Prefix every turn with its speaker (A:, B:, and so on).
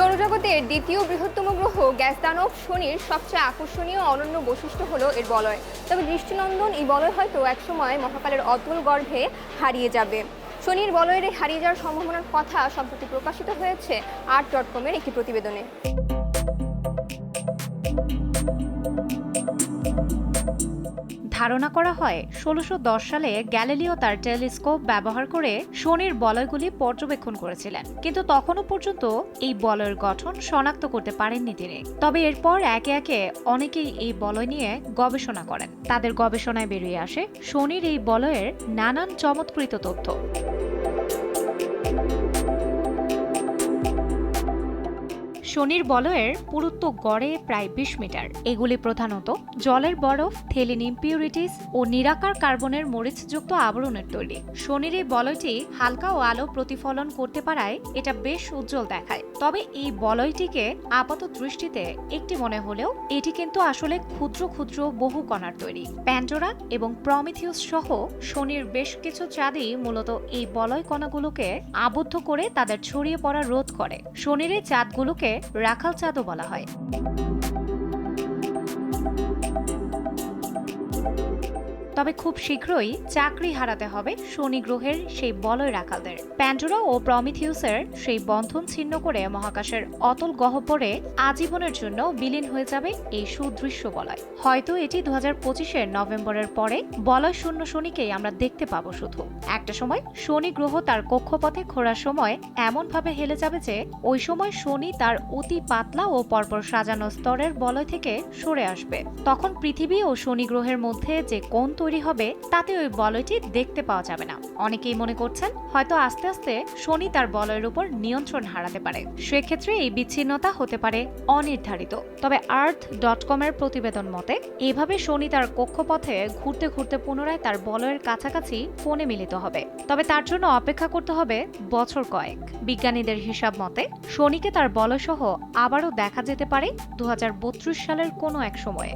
A: সৌরজগতের দ্বিতীয় বৃহত্তম গ্রহ গ্যাস দানব শনির সবচেয়ে আকর্ষণীয় অনন্য বৈশিষ্ট্য হলো এর বলয়। তবে দৃষ্টিনন্দন এই বলয় হয়তো একসময় মহাকালের অতল গর্ভে হারিয়ে যাবে। শনির বলয়ের হারিয়ে যাওয়ার সম্ভাবনার কথা সম্প্রতি প্রকাশিত হয়েছে আর্ট.কমের একটি প্রতিবেদনে।
B: ধারণা করা হয় ১৬১০ সালে গ্যালিলিও তার টেলিস্কোপ ব্যবহার করে শনির বলয়গুলি পর্যবেক্ষণ করেছিলেন, কিন্তু তখনও পর্যন্ত এই বলয়ের গঠন শনাক্ত করতে পারেননি তিনি। তবে এরপর একে একে অনেকেই এই বলয় নিয়ে গবেষণা করেন। তাদের গবেষণায় বেরিয়ে আসে শনির এই বলয়ের নানান চমৎকৃত তথ্য। শনির বলয়ের পুরুত্ব গড়ে প্রায় ২০ মিটার। এগুলি প্রধানত জলের বরফ, থেলিন ইম্পিউরিটিস ও নিরাকার কার্বনের মরিচযুক্ত আবরণের তৈরি। শনির এই বলয়টি হালকা ও আলো প্রতিফলন করতে পারায় এটা বেশ উজ্জ্বল দেখায়। তবে এই বলয়টিকে আপাত দৃষ্টিতে একটি মনে হলেও এটি কিন্তু আসলে ক্ষুদ্র ক্ষুদ্র বহু কণার তৈরি। প্যান্ডোরা এবং প্রমিথিউস সহ শনির বেশ কিছু চাঁদই মূলত এই বলয় কণাগুলোকে আবদ্ধ করে তাদের ছড়িয়ে পড়া রোধ করে। শনির এই চাঁদগুলোকে রাখাল চাঁদও বলা হয়। তবে খুব শীঘ্রই চাকরি হারাতে হবে শনি গ্রহের সেই বলয় রাখালদের। প্যান্ডোরা ও প্রমিথিউসের সেই বন্ধন ছিন্ন করে মহাকাশের অতল গহ্বরে আজীবনের জন্য বিলীন হয়ে যাবে এই সুদৃশ্য বলয়। হয়তো এটি ২০২৫-এর নভেম্বরের পরে বলয় শূন্য শনিকেই আমরা দেখতে পাবো। শুধু একটা সময় শনি গ্রহ তার কক্ষপথে ঘোরার সময় এমনভাবে হেলে যাবে যে ওই সময় শনি তার অতি পাতলা ও পরপর সাজানো স্তরের বলয় থেকে সরে আসবে। তখন পৃথিবী ও শনি গ্রহের মধ্যে যে কোণ তৈরি হবে তাতে ওই বলয়টি দেখতে পাওয়া যাবে না। অনেকেই মনে করছেন হয়তো আস্তে আস্তে শনি তার বলয়ের উপর নিয়ন্ত্রণ হারাতে পারে। সেক্ষেত্রে এই বিচ্ছিন্নতা হতে পারে অনির্ধারিত। তবে আর্থ.কমের প্রতিবেদন মতে এভাবে শনি তার কক্ষপথে ঘুরতে ঘুরতে পুনরায় তার বলয়ের কাছাকাছি কোণে মিলিত হবে। তবে তার জন্য অপেক্ষা করতে হবে বছর কয়েক। বিজ্ঞানীদের হিসাব মতে শনিকে তার বলয় সহ আবারও দেখা যেতে পারে ২০৩২ সালের কোনো এক সময়ে।